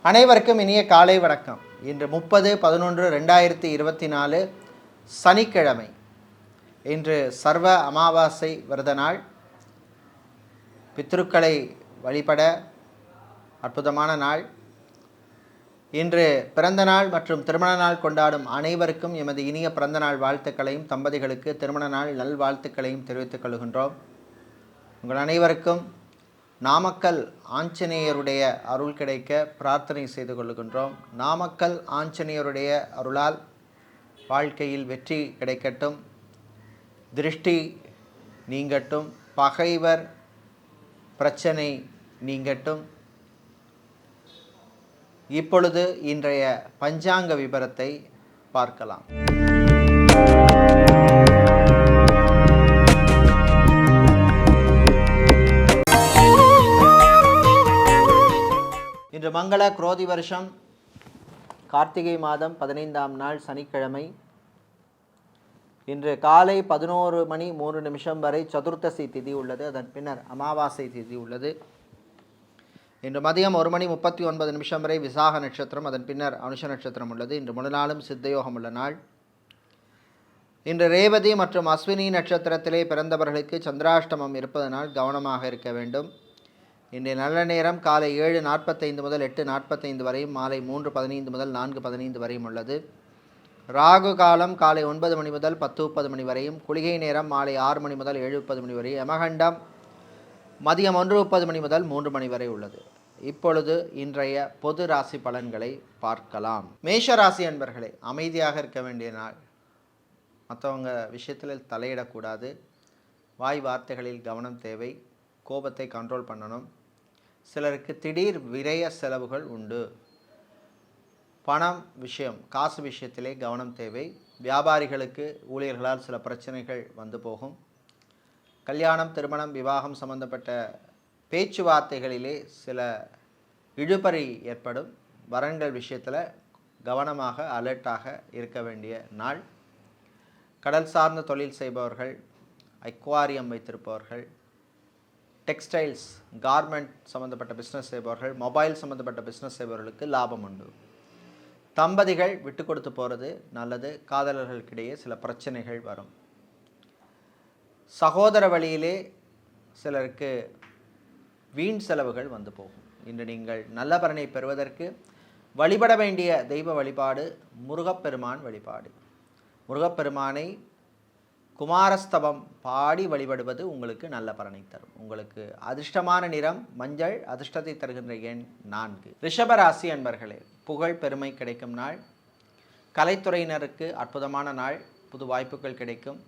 அனைவருக்கும் இனிய காலை வணக்கம். இன்று 30/11/2024 சனிக்கிழமை. இன்று சர்வ அமாவாசை விரத நாள். பித்ருக்களை வழிபட அற்புதமான நாள். இன்று பிறந்த நாள் மற்றும் திருமண நாள் கொண்டாடும் அனைவருக்கும் எமது இனிய பிறந்த நாள் வாழ்த்துக்களையும், தம்பதிகளுக்கு திருமண நாள் நல்வாழ்த்துக்களையும் தெரிவித்துக் கொள்கின்றோம். உங்கள் அனைவருக்கும் நாமக்கல் ஆஞ்சநேயருடைய அருள் கிடைக்க பிரார்த்தனை செய்து கொள்கின்றோம். நாமக்கல் ஆஞ்சநேயருடைய அருளால் வாழ்க்கையில் வெற்றி கிடைக்கட்டும், திருஷ்டி நீங்கட்டும், பகைவர் பிரச்சனை நீங்கட்டும். இப்பொழுது இன்றைய பஞ்சாங்க விபரத்தை பார்க்கலாம். இன்று மங்கள குரோதி வருஷம் கார்த்திகை மாதம் 15ஆம் நாள் சனிக்கிழமை. இன்று காலை 11:03 வரை சதுர்த்தசி திதி உள்ளது. அதன் பின்னர் அமாவாசை திதி உள்ளது. இன்று மதியம் 1:39 வரை விசாக நட்சத்திரம், அதன் பின்னர் அனுஷ நட்சத்திரம் உள்ளது. இன்று முழு நாளும் சித்தயோகம் உள்ள நாள். இன்று ரேவதி மற்றும் அஸ்வினி நட்சத்திரத்திலே பிறந்தவர்களுக்கு சந்திராஷ்டமம் இருப்பதனால் கவனமாக இருக்க வேண்டும். இன்றைய நல்ல நேரம் காலை 7:45 முதல் 8:45 வரையும், மாலை 3:15 முதல் 4:15 வரையும் உள்ளது. ராகு காலம் காலை 9 மணி முதல் 10:30 மணி வரையும், குளிகை நேரம் மாலை 6 மணி முதல் 7:30 மணி வரை, யமகண்டம் மதியம் 1:30 மணி முதல் 3 மணி வரை உள்ளது. இப்பொழுது இன்றைய பொது ராசி பலன்களை பார்க்கலாம். மேஷ ராசி அன்பர்களே, அமைதியாக இருக்க வேண்டிய நாள். மற்றவங்க விஷயத்தில் தலையிடக்கூடாது. வாய் வார்த்தைகளில் கவனம் தேவை. கோபத்தை கண்ட்ரோல் பண்ணணும். சிலருக்கு திடீர் விரய செலவுகள் உண்டு. பணம் விஷயம், காசு விஷயத்திலே கவனம் தேவை. வியாபாரிகளுக்கு ஊழியர்களால் சில பிரச்சனைகள் வந்து போகும். கல்யாணம், திருமணம், விவாகம் சம்பந்தப்பட்ட பேச்சுவார்த்தைகளிலே சில இழுபறி ஏற்படும். வரன்கள் விஷயத்தில் கவனமாக அலர்ட்டாக இருக்க வேண்டிய நாள். கடல் சார்ந்த தொழில் செய்பவர்கள், அக்வாரியம் வைத்திருப்பவர்கள், டெக்ஸ்டைல்ஸ் கார்மெண்ட் சம்மந்தப்பட்ட பிஸ்னஸ் செய்பவர்கள், மொபைல் சம்மந்தப்பட்ட பிஸ்னஸ் செய்பவர்களுக்கு லாபம் உண்டு. தம்பதிகள் விட்டு கொடுத்து போகிறது நல்லது. காதலர்களுக்கிடையே சில பிரச்சனைகள் வரும். சகோதர வழியிலே சிலருக்கு வீண் செலவுகள் வந்து போகும். இன்று நீங்கள் நல்ல பலனை பெறுவதற்கு வழிபட வேண்டிய தெய்வ வழிபாடு முருகப்பெருமான் வழிபாடு. முருகப்பெருமானை குமாரஸ்தவம் பாடி வழிபடுவது உங்களுக்கு நல்ல பலனை தரும். உங்களுக்கு அதிர்ஷ்டமான நிறம் மஞ்சள், அதிர்ஷ்டத்தை தருகின்ற எண் 4. ரிஷபராசி அன்பர்களே, புகழ் பெருமை கிடைக்கும் நாள். கலைத்துறையினருக்கு அற்புதமான நாள். புது வாய்ப்புகள் கிடைக்கும்.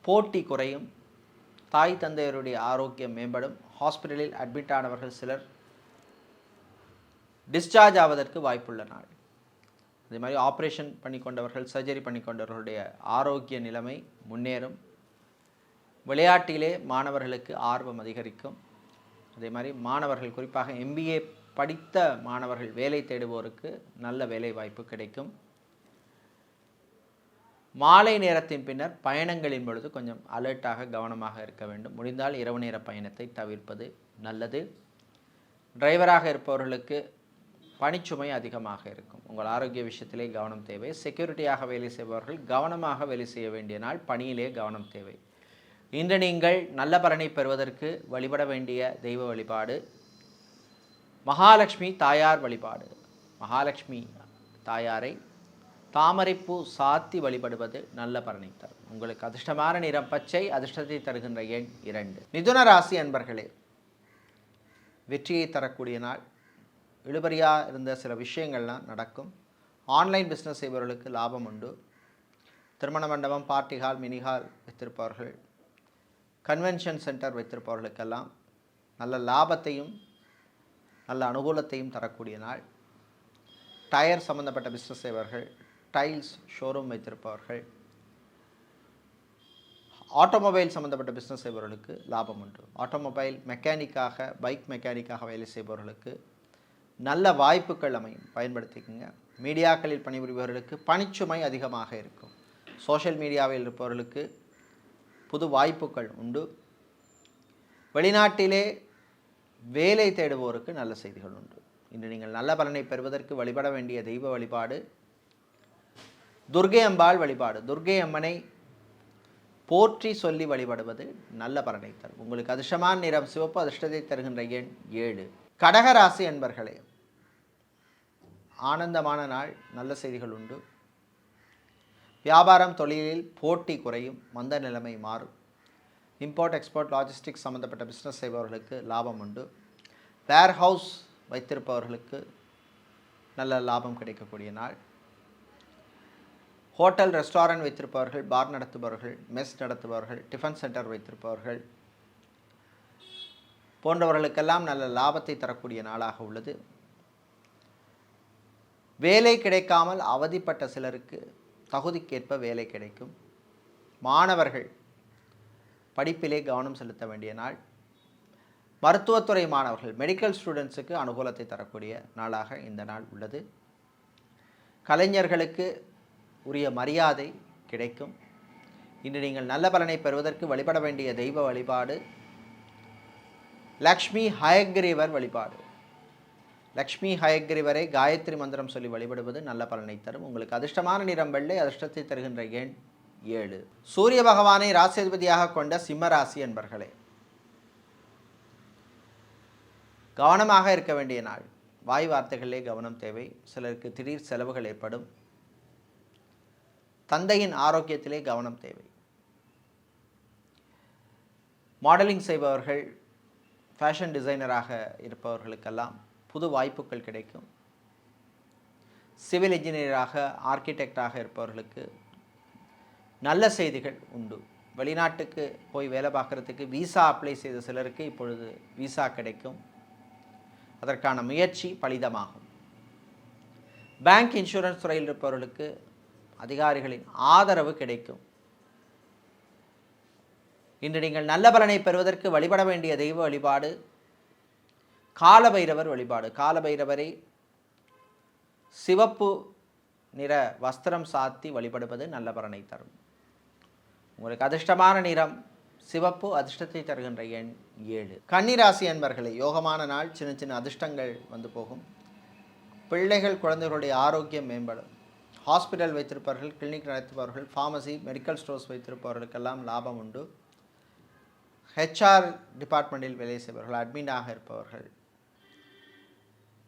போட்டி குறையும். தாய் தந்தையருடைய ஆரோக்கியம் மேம்படும். ஹாஸ்பிட்டலில் அட்மிட் ஆனவர்கள் சிலர் டிஸ்சார்ஜ் ஆவதற்கு வாய்ப்புள்ள நாள். அதே மாதிரி ஆப்ரேஷன் பண்ணி கொண்டவர்கள், சர்ஜரி பண்ணி கொண்டவர்களுடைய ஆரோக்கிய நிலைமை முன்னேறும். விளையாட்டிலே மாணவர்களுக்கு ஆர்வம் அதிகரிக்கும். அதே மாதிரி மாணவர்கள், குறிப்பாக MBA படித்த மாணவர்கள், வேலை தேடுவோருக்கு நல்ல வேலை வாய்ப்பு கிடைக்கும். மாலை நேரத்தின் பின்னர் பயணங்களின் பொழுது கொஞ்சம் அலர்ட்டாக கவனமாக இருக்க வேண்டும். முடிந்தால் இரவு நேர பயணத்தை தவிர்ப்பது நல்லது. டிரைவராக இருப்பவர்களுக்கு பணிச்சுமை அதிகமாக இருக்கும். உங்கள் ஆரோக்கிய விஷயத்திலே கவனம் தேவை. செக்யூரிட்டியாக வேலை செய்பவர்கள் கவனமாக வேலை செய்ய வேண்டிய நாள். பணியிலே கவனம் தேவை. இன்று நீங்கள் நல்ல பலனை பெறுவதற்கு வழிபட வேண்டிய தெய்வ வழிபாடு மகாலட்சுமி தாயார் வழிபாடு. மகாலட்சுமி தாயாரை தாமரைப்பூ சாத்தி வழிபடுவது நல்ல பலனை தரும். உங்களுக்கு அதிர்ஷ்டமான நிறம் பச்சை, அதிர்ஷ்டத்தை தருகின்ற எண் 2. மிதுன ராசி அன்பர்களே, வெற்றியை தரக்கூடிய நாள். இழுபறியாக இருந்த சில விஷயங்கள்லாம் நடக்கும். ஆன்லைன் பிஸ்னஸ் செய்பவர்களுக்கு லாபம் உண்டு. திருமண மண்டபம், பார்ட்டி ஹால், மினி ஹால் வைத்திருப்பவர்கள், கன்வென்ஷன் சென்டர் வைத்திருப்பவர்களுக்கெல்லாம் நல்ல லாபத்தையும் நல்ல அனுகூலத்தையும் தரக்கூடிய நாள். டயர் சம்பந்தப்பட்ட பிஸ்னஸ் செய்பவர்கள், டைல்ஸ் ஷோரூம் வைத்திருப்பவர்கள், ஆட்டோமொபைல் சம்மந்தப்பட்ட பிஸ்னஸ் செய்பவர்களுக்கு லாபம் உண்டு. ஆட்டோமொபைல் மெக்கானிக்காக, பைக் மெக்கானிக்காக வேலை செய்பவர்களுக்கு நல்ல வாய்ப்புகள் அமையும், பயன்படுத்திக்கங்க. மீடியாக்களில் பணிபுரிபவர்களுக்கு பணிச்சுமை அதிகமாக இருக்கும். சோஷியல் மீடியாவில் இருப்பவர்களுக்கு புது வாய்ப்புகள் உண்டு. வெளிநாட்டிலே வேலை தேடுவோருக்கு நல்ல செய்திகள் உண்டு. இன்று நீங்கள் நல்ல பலனை பெறுவதற்கு வழிபட வேண்டிய தெய்வ வழிபாடு துர்க்கை அம்பாள் வழிபாடு. துர்க்கை அம்மனை போற்றி சொல்லி வழிபடுவது நல்ல பலனை தரும். உங்களுக்கு அதிர்ஷ்டமான நிறம் சிவப்பு, அதிர்ஷ்டத்தை தருகின்ற எண் 7. கடகராசி அன்பர்களே, ஆனந்தமான நாள், நல்ல செய்திகள் உண்டு. வியாபாரம் தொழிலில் போட்டி குறையும், மந்த நிலைமை மாறும். இம்போர்ட் எக்ஸ்போர்ட் லாஜிஸ்டிக்ஸ் சம்பந்தப்பட்ட பிஸ்னஸ் செய்பவர்களுக்கு லாபம் உண்டு. வேர் ஹவுஸ் வைத்திருப்பவர்களுக்கு நல்ல லாபம் கிடைக்கக்கூடிய நாள். ஹோட்டல் ரெஸ்டாரண்ட் வைத்திருப்பவர்கள், பார் நடத்துபவர்கள், மெஸ் நடத்துபவர்கள், டிஃபன் சென்டர் வைத்திருப்பவர்கள் போன்றவர்களுக்கெல்லாம் நல்ல லாபத்தை தரக்கூடிய நாளாக உள்ளது. வேலை கிடைக்காமல் அவதிப்பட்ட சிலருக்கு தகுதிக்கேற்ப வேலை கிடைக்கும். மாணவர்கள் படிப்பிலே கவனம் செலுத்த வேண்டிய நாள். மருத்துவத்துறை மாணவர்கள், மெடிக்கல் ஸ்டூடெண்ட்ஸுக்கு அனுகூலத்தை தரக்கூடிய நாளாக இந்த நாள் உள்ளது. கலைஞர்களுக்கு உரிய மரியாதை கிடைக்கும். இன்று நீங்கள் நல்ல பலனை பெறுவதற்கு வழிபட வேண்டிய தெய்வ வழிபாடு லக்ஷ்மி ஹயக்ரீவர் வழிபாடு. லக்ஷ்மி ஹயக்ரீவரை காயத்ரி மந்திரம் சொல்லி வழிபடுவது நல்ல பலனை தரும். உங்களுக்கு அதிர்ஷ்டமான நிறம் வெள்ளை, அதிர்ஷ்டத்தை தருகின்ற எண் 7. சூரிய பகவானை ராசிபதியாக கொண்ட சிம்ம ராசி என்பர்களே, கவனமாக இருக்க வேண்டிய நாள். வாய் வார்த்தைகளிலே கவனம் தேவை. சிலருக்கு திடீர் செலவுகள் ஏற்படும். தந்தையின் ஆரோக்கியத்திலே கவனம் தேவை. மாடலிங் செய்பவர்கள், ஃபேஷன் டிசைனராக இருப்பவர்களுக்கெல்லாம் புது வாய்ப்புகள் கிடைக்கும். சிவில் இன்ஜினியராக, ஆர்கிடெக்டாக இருப்பவர்களுக்கு நல்ல செய்திகள் உண்டு. வெளிநாட்டுக்கு போய் வேலை பார்க்குறதுக்கு விசா அப்ளை செய்த சிலருக்கு இப்பொழுது விசா கிடைக்கும். அதற்கான முயற்சி பலிதமாகும். பேங்க் இன்சூரன்ஸ் துறையில் இருப்பவர்களுக்கு அதிகாரிகளின் ஆதரவு கிடைக்கும். இன்று நீங்கள் நல்ல பலனை பெறுவதற்கு வழிபட வேண்டிய தெய்வ வழிபாடு காலபைரவர் வழிபாடு. காலபைரவரை சிவப்பு நிற வஸ்திரம் சாத்தி வழிபடுவது நல்ல பலனை தரும். உங்களுக்கு அதிர்ஷ்டமான நிறம் சிவப்பு, அதிர்ஷ்டத்தை தருகின்ற எண் 7. கன்னிராசி அன்பர்களே, யோகமான நாள். சின்ன சின்ன அதிர்ஷ்டங்கள் வந்து போகும். பிள்ளைகள், குழந்தைகளுடைய ஆரோக்கியம் மேம்படும். ஹாஸ்பிட்டல் வைத்திருப்பவர்கள், கிளினிக் நடத்துபவர்கள், ஃபார்மசி, மெடிக்கல் ஸ்டோர்ஸ் வைத்திருப்பவர்களுக்கெல்லாம் லாபம் உண்டு. ஹெச்ஆர் டிபார்ட்மெண்ட்டில் வேலை செய்பவர்கள், அட்மினாக இருப்பவர்கள்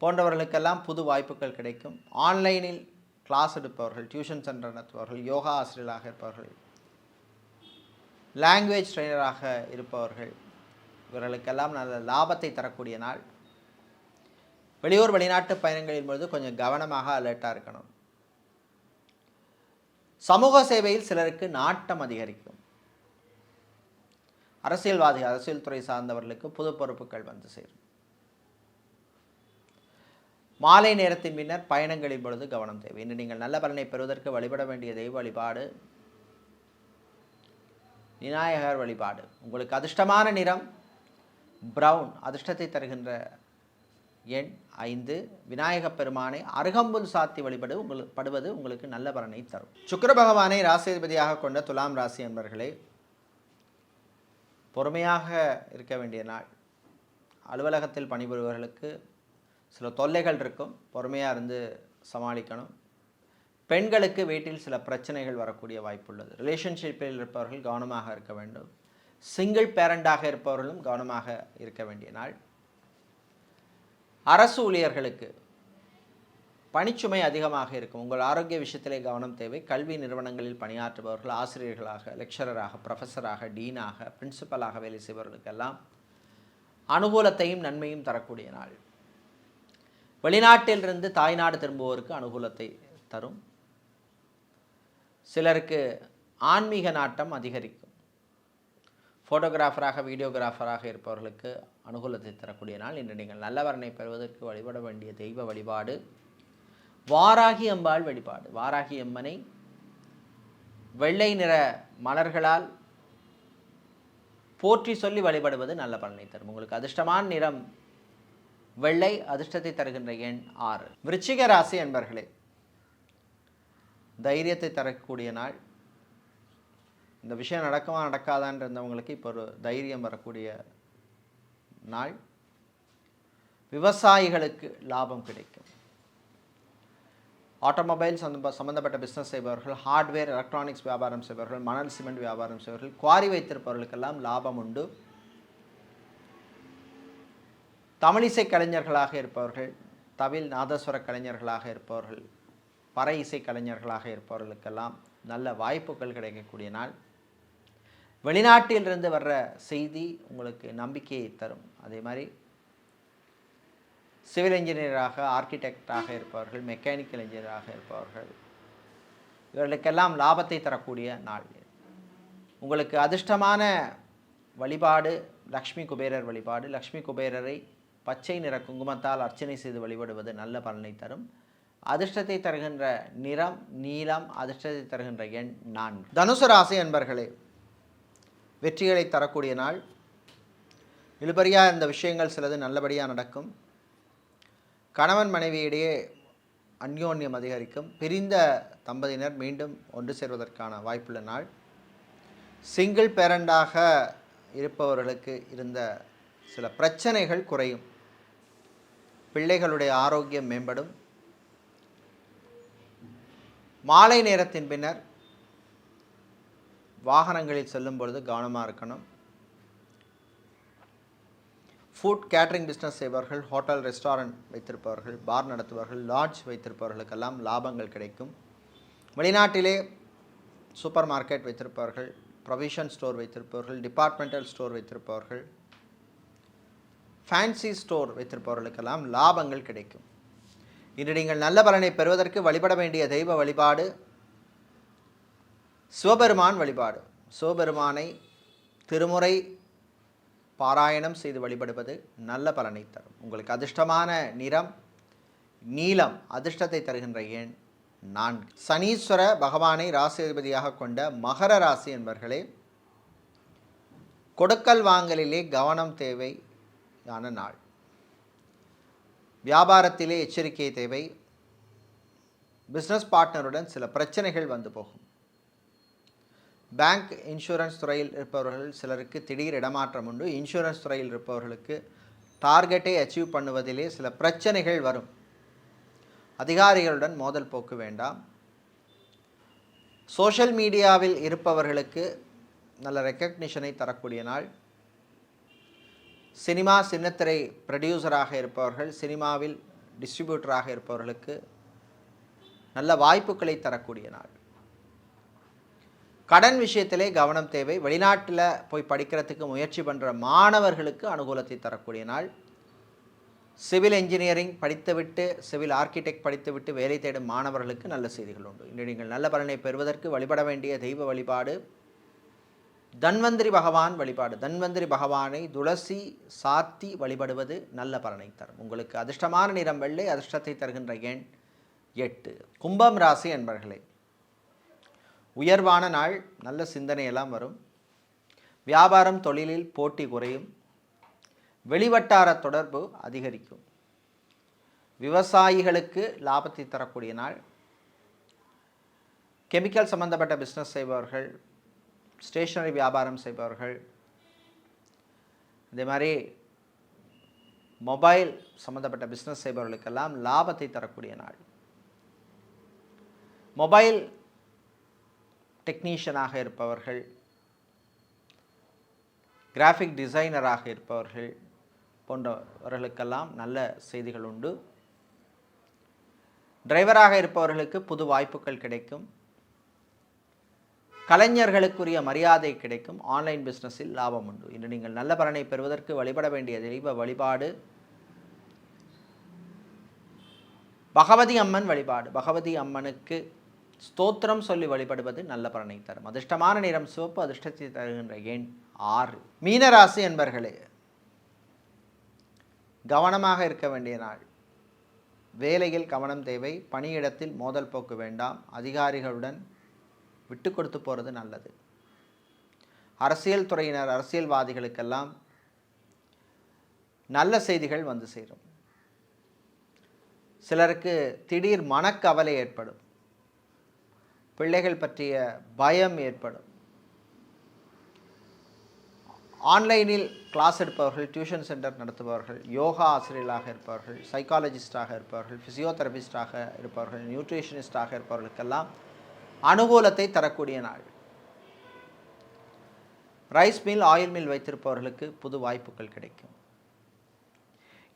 போன்றவர்களுக்கெல்லாம் புது வாய்ப்புகள் கிடைக்கும். ஆன்லைனில் கிளாஸ் எடுப்பவர்கள், டியூஷன் சென்டர் நடத்துபவர்கள், யோகா ஆசிரியராக இருப்பவர்கள், லாங்குவேஜ் ட்ரெயினராக இருப்பவர்கள் இவர்களுக்கெல்லாம் நல்ல லாபத்தை தரக்கூடிய நாள். வெளியூர் வெளிநாட்டு பயணங்களின் பொழுது கொஞ்சம் கவனமாக அலர்ட்டாக இருக்கணும். சமூக சேவையில் சிலருக்கு நாட்டம் அதிகரிக்கும். அரசியல்வாதிகள், அரசியல் துறை சார்ந்தவர்களுக்கு புது பொறுப்புகள் வந்து சேரும். மாலை நேரத்தின் பின்னர் பயணங்களின் பொழுது கவனம் தேவை. இன்று நீங்கள் நல்ல பலனை பெறுவதற்கு வழிபட வேண்டிய தெய்வ வழிபாடு விநாயகர் வழிபாடு. உங்களுக்கு அதிர்ஷ்டமான நிறம் பிரவுன், அதிர்ஷ்டத்தை தருகின்ற எண் 5. விநாயக பெருமானை அருகம்புல் சாத்தி வழிபடுவது உங்களுக்கு நல்ல பலனை தரும். சுக்கிர பகவானை ராசிபதியாக கொண்ட துலாம் ராசி என்பர்களே, பொறுமையாக இருக்க வேண்டிய நாள். அலுவலகத்தில் பணிபுரிபவர்களுக்கு சில தொல்லைகள் இருக்கும், பொறுமையாக இருந்து சமாளிக்கணும். பெண்களுக்கு வீட்டில் சில பிரச்சனைகள் வரக்கூடிய வாய்ப்புள்ளது. ரிலேஷன்ஷிப்பில் இருப்பவர்கள் கவனமாக இருக்க வேண்டும். சிங்கிள் பேரண்டாக இருப்பவர்களும் கவனமாக இருக்க வேண்டிய நாள். அரசு ஊழியர்களுக்கு பணிச்சுமை அதிகமாக இருக்கும். உங்கள் ஆரோக்கிய விஷயத்திலே கவனம் தேவை. கல்வி நிறுவனங்களில் பணியாற்றுபவர்கள், ஆசிரியர்களாக, லெக்சரராக, ப்ரொஃபஸராக, டீனாக, பிரின்சிபலாக வேலை செய்பவர்களுக்கெல்லாம் அனுகூலத்தையும் நன்மையும் தரக்கூடிய நாள். வெளிநாட்டிலிருந்து தாய்நாடு திரும்புவோருக்கு அனுகூலத்தை தரும். சிலருக்கு ஆன்மீக நாட்டம் அதிகரிக்கும். ஃபோட்டோகிராஃபராக, வீடியோகிராஃபராக இருப்பவர்களுக்கு அனுகூலத்தை தரக்கூடிய நாள். இன்று நீங்கள் நல்ல வரனை பெறுவதற்கு வழிபட வேண்டிய தெய்வ வழிபாடு வாராகி அம்பாள் வழிபாடு. வாராகி அம்மனை வெள்ளை நிற மலர்களால் போற்றி சொல்லி வழிபடுவது நல்ல பலனை தரும். உங்களுக்கு அதிர்ஷ்டமான நிறம் வெள்ளை, அதிர்ஷ்டத்தை தருகின்ற எண் 6. விருச்சிக ராசி என்பர்களே, தைரியத்தை தரக்கூடிய நாள். இந்த விஷயம் நடக்குமா நடக்காதான்னு இருந்தவங்களுக்கு இப்போ ஒரு தைரியம் வரக்கூடிய நாள். விவசாயிகளுக்கு லாபம் கிடைக்கும். ஆட்டோமொபைல் சம்பந்தப்பட்ட பிஸ்னஸ் செய்பவர்கள், ஹார்ட்வேர் எலக்ட்ரானிக்ஸ் வியாபாரம் செய்பவர்கள், மணல் சிமெண்ட் வியாபாரம் செய்பவர்கள், குவாரி வைத்திருப்பவர்களுக்கெல்லாம் லாபம் உண்டு. தமிழிசை கலைஞர்களாக இருப்பவர்கள், தவில் நாதஸ்வர கலைஞர்களாக இருப்பவர்கள், பறை இசை கலைஞர்களாக இருப்பவர்களுக்கெல்லாம் நல்ல வாய்ப்புகள் கிடைக்கக்கூடிய நாள். வெளிநாட்டிலிருந்து வர்ற செய்தி உங்களுக்கு நம்பிக்கையை தரும். அதே மாதிரி சிவில் இன்ஜினியராக, ஆர்கிடெக்டாக இருப்பவர்கள், மெக்கானிக்கல் இன்ஜினியராக இருப்பவர்கள், இவர்களுக்கெல்லாம் லாபத்தை தரக்கூடிய நாள். உங்களுக்கு அதிர்ஷ்டமான வழிபாடு லக்ஷ்மி குபேரர் வழிபாடு. லக்ஷ்மி குபேரரை பச்சை நிற குங்குமத்தால் அர்ச்சனை செய்து வழிபடுவது நல்ல பலனை தரும். அதிர்ஷ்டத்தை தருகின்ற நிறம் நீலம். அதிர்ஷ்டத்தை தருகின்ற எண் 4. தனுசு ராசி என்பர்களே, வெற்றிகளை தரக்கூடிய நாள். இழுபறியாக இந்த விஷயங்கள் சிலது நல்லபடியாக நடக்கும். கணவன் மனைவியிடையே அந்யோன்யம் அதிகரிக்கும். பிரிந்த தம்பதியினர் மீண்டும் ஒன்று சேர்வதற்கான வாய்ப்புள்ள நாள். சிங்கிள் பேரண்டாக இருப்பவர்களுக்கு இருந்த சில பிரச்சனைகள் குறையும். பிள்ளைகளுடைய ஆரோக்கியம் மேம்படும். மாலை நேரத்தின் பின்னர் வாகனங்களில் செல்லும் பொழுது கவனமாக இருக்கணும். ஃபுட் கேட்ரிங் பிஸ்னஸ் செய்பவர்கள், ஹோட்டல் ரெஸ்டாரண்ட் வைத்திருப்பவர்கள், பார் நடத்துபவர்கள், லாட்ஜ் வைத்திருப்பவர்களுக்கெல்லாம் லாபங்கள் கிடைக்கும். வெளிநாட்டிலே சூப்பர் மார்க்கெட் வைத்திருப்பவர்கள், ப்ரொவிஷன் ஸ்டோர் வைத்திருப்பவர்கள், டிபார்ட்மெண்டல் ஸ்டோர் வைத்திருப்பவர்கள், ஃபேன்சி ஸ்டோர் வைத்திருப்பவர்களுக்கெல்லாம் லாபங்கள் கிடைக்கும். இன்று நீங்கள் நல்ல பலனை பெறுவதற்கு வழிபட வேண்டிய தெய்வ வழிபாடு சிவபெருமான் வழிபாடு. சிவபெருமானை திருமுறை பாராயணம் செய்து வழிபடுவது நல்ல பலனை தரும். உங்களுக்கு அதிர்ஷ்டமான நிறம் நீலம். அதிர்ஷ்டத்தை தருகின்ற எண் 4. சனீஸ்வர பகவானை ராசி அதிபதியாக கொண்ட மகர ராசி என்பர்களே, கொடுக்கல் வாங்கலிலே கவனம் தேவையான நாள். வியாபாரத்திலே எச்சரிக்கை தேவை. பிஸ்னஸ் பார்ட்னருடன் சில பிரச்சனைகள் வந்து போகும். பேங்க் இன்சூரன்ஸ் துறையில் இருப்பவர்கள் சிலருக்கு திடீர் இடமாற்றம் உண்டு. இன்சூரன்ஸ் துறையில் இருப்பவர்களுக்கு டார்கெட்டை அச்சீவ் பண்ணுவதிலே சில பிரச்சனைகள் வரும். அதிகாரிகளுடன் மோதல் போக்கு வேண்டாம். சோஷியல் மீடியாவில் இருப்பவர்களுக்கு நல்ல ரெக்கக்னிஷனை தரக்கூடிய நாள். சினிமா சின்னத்திரை ப்ரொடியூசராக இருப்பவர்கள், சினிமாவில் டிஸ்ட்ரிபியூட்டராக இருப்பவர்களுக்கு நல்ல வாய்ப்புகளை தரக்கூடிய நாள். கடன் விஷயத்திலே கவனம் தேவை. வெளிநாட்டில் போய் படிக்கிறதுக்கு முயற்சி பண்ணுற மாணவர்களுக்கு அனுகூலத்தை தரக்கூடிய நாள். சிவில் இன்ஜினியரிங் படித்துவிட்டு, சிவில் ஆர்கிடெக்ட் படித்துவிட்டு வேலை தேடும் மாணவர்களுக்கு நல்ல செய்திகள் உண்டு. இன்று நீங்கள் நல்ல பலனை பெறுவதற்கு வழிபட வேண்டிய தெய்வ வழிபாடு தன்வந்திரி பகவான் வழிபாடு. தன்வந்திரி பகவானை துளசி சாத்தி வழிபடுவது நல்ல பலனை தரும். உங்களுக்கு அதிர்ஷ்டமான நிறம் வெள்ளை. அதிர்ஷ்டத்தை தருகின்ற எண் 8. கும்பம் ராசி என்பர்களே, உயர்வான நாள். நல்ல சிந்தனையெல்லாம் வரும். வியாபாரம் தொழிலில் போட்டி குறையும். வெளிவட்டார தொடர்பு அதிகரிக்கும். விவசாயிகளுக்கு லாபத்தை தரக்கூடிய நாள். கெமிக்கல் சம்பந்தப்பட்ட பிஸ்னஸ் செய்பவர்கள், ஸ்டேஷனரி வியாபாரம் செய்பவர்கள், இதே மாதிரி மொபைல் சம்பந்தப்பட்ட பிஸ்னஸ் செய்பவர்களுக்கெல்லாம் லாபத்தை தரக்கூடிய நாள். மொபைல் டெக்னீஷியனாக இருப்பவர்கள், கிராஃபிக் டிசைனராக இருப்பவர்கள் போன்றவர்களுக்கெல்லாம் நல்ல செய்திகள் உண்டு. டிரைவராக இருப்பவர்களுக்கு புது வாய்ப்புகள் கிடைக்கும். கலைஞர்களுக்குரிய மரியாதை கிடைக்கும். ஆன்லைன் பிஸ்னஸில் லாபம் உண்டு. இன்று நீங்கள் நல்ல பலனை பெறுவதற்கு வழிபட வேண்டிய தெய்வ வழிபாடு பகவதி அம்மன் வழிபாடு. பகவதி அம்மனுக்கு ஸ்தோத்திரம் சொல்லி வழிபடுவது நல்ல பலனை தரும். அதிர்ஷ்டமான நிறம் சிவப்பு. அதிர்ஷ்டத்தை தருகின்ற எண் 6. மீனராசி என்பர்களே, கவனமாக இருக்க வேண்டிய நாள். வேலையில் கவனம் தேவை. பணியிடத்தில் மோதல் போக்கு வேண்டாம். அதிகாரிகளுடன் விட்டு கொடுத்து போகிறது நல்லது. அரசியல் துறையினர், அரசியல்வாதிகளுக்கெல்லாம் நல்ல செய்திகள் வந்து சேரும். சிலருக்கு திடீர் மனக்கவலை ஏற்படும். பிள்ளைகள் பற்றிய பயம் ஏற்படும். ஆன்லைனில் கிளாஸ் எடுப்பவர்கள், டியூஷன் சென்டர் நடத்துபவர்கள், யோகா ஆசிரியர்களாக இருப்பவர்கள், சைக்காலஜிஸ்டாக இருப்பவர்கள், ஃபிசியோதெரபிஸ்டாக இருப்பவர்கள், நியூட்ரிஷனிஸ்டாக இருப்பவர்களுக்கெல்லாம் அனுகூலத்தை தரக்கூடிய நாள். ரைஸ் மில், ஆயில் மில் வைத்திருப்பவர்களுக்கு புது வாய்ப்புகள் கிடைக்கும்.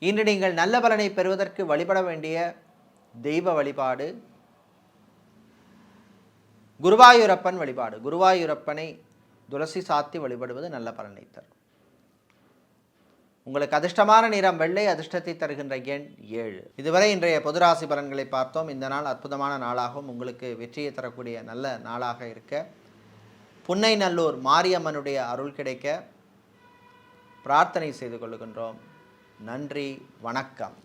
இன்று நீங்கள் நல்ல பலனை பெறுவதற்கு வழிபட வேண்டிய தெய்வ வழிபாடு குருவாயூரப்பன் வழிபாடு. குருவாயூரப்பனை துளசி சாத்தி வழிபடுவது நல்ல பலனை தரும். உங்களுக்கு அதிர்ஷ்டமான நிறம் வெள்ளை, அதிர்ஷ்டத்தை தருகின்ற எண் 7. இதுவரை இன்றைய பொதுராசி பலன்களை பார்த்தோம். இந்த நாள் அற்புதமான நாளாகவும் உங்களுக்கு வெற்றியை தரக்கூடிய நல்ல நாளாக இருக்க, புன்னைநல்லூர் மாரியம்மனுடைய அருள் கிடைக்க பிரார்த்தனை செய்து கொள்கின்றோம். நன்றி, வணக்கம்.